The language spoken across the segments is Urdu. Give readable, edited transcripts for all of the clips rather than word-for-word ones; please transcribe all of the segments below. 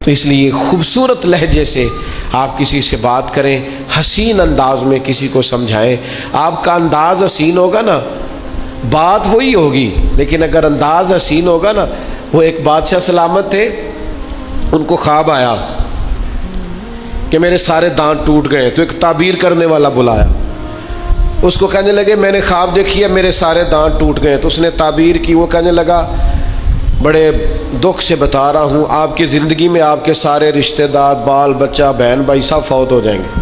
تو اس لیے خوبصورت لہجے سے آپ کسی سے بات کریں، حسین انداز میں کسی کو سمجھائیں۔ آپ کا انداز حسین ہوگا نا، بات وہی ہوگی، لیکن اگر انداز حسین ہوگا نا۔ وہ ایک بادشاہ سلامت تھے، ان کو خواب آیا کہ میرے سارے دانت ٹوٹ گئے، تو ایک تعبیر کرنے والا بلایا۔ اس کو کہنے لگے میں نے خواب دیکھی ہے میرے سارے دانت ٹوٹ گئے، تو اس نے تعبیر کی۔ وہ کہنے لگا بڑے دکھ سے بتا رہا ہوں، آپ کی زندگی میں آپ کے سارے رشتہ دار، بال بچہ، بہن بھائی سب فوت ہو جائیں گے۔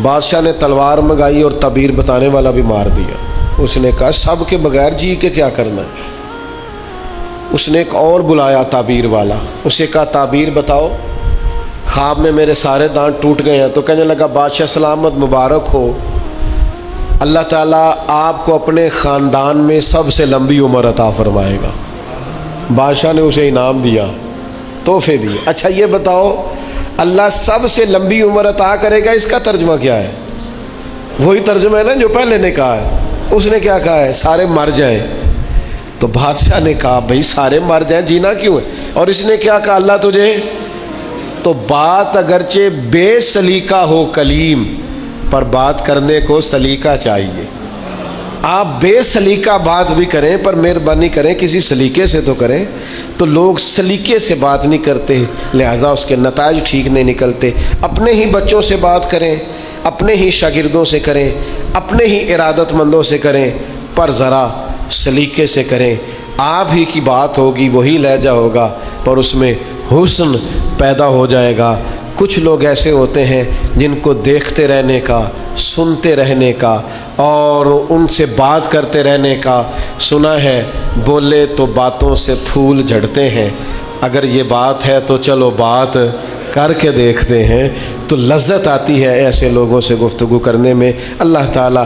بادشاہ نے تلوار منگائی اور تعبیر بتانے والا بھی مار دیا۔ اس نے کہا سب کے بغیر جی کے کیا کرنا ہے۔ اس نے ایک اور بلایا تعبیر والا، اسے کہا تعبیر بتاؤ، خواب میں میرے سارے دانت ٹوٹ گئے ہیں۔ تو کہنے لگا بادشاہ سلامت مبارک ہو، اللہ تعالیٰ آپ کو اپنے خاندان میں سب سے لمبی عمر عطا فرمائے گا۔ بادشاہ نے اسے انعام دیا، تحفے دیے۔ اچھا یہ بتاؤ اللہ سب سے لمبی عمر عطا کرے گا، اس کا ترجمہ کیا ہے؟ وہی ترجمہ ہے نا جو پہلے نے کہا ہے۔ اس نے کیا کہا ہے؟ سارے مر جائیں۔ تو بادشاہ نے کہا بھئی سارے مر جائیں، جینا کیوں ہے؟ اور اس نے کیا کہا؟ اللہ تجھے، تو بات اگرچہ بے سلیقہ ہو کلیم، پر بات کرنے کو سلیقہ چاہیے۔ آپ بے سلیقہ بات بھی کریں پر مہربانی کریں کسی سلیقے سے تو کریں۔ تو لوگ سلیقے سے بات نہیں کرتے، لہذا اس کے نتائج ٹھیک نہیں نکلتے۔ اپنے ہی بچوں سے بات کریں، اپنے ہی شاگردوں سے کریں، اپنے ہی ارادت مندوں سے کریں، پر ذرا سلیقے سے کریں۔ آپ ہی کی بات ہوگی، وہی لہجہ ہوگا، پر اس میں حسن پیدا ہو جائے گا۔ کچھ لوگ ایسے ہوتے ہیں جن کو دیکھتے رہنے کا، سنتے رہنے کا اور ان سے بات کرتے رہنے کا سنا ہے، بولے تو باتوں سے پھول جھڑتے ہیں۔ اگر یہ بات ہے تو چلو بات کر کے دیکھتے ہیں، تو لذت آتی ہے ایسے لوگوں سے گفتگو کرنے میں۔ اللہ تعالیٰ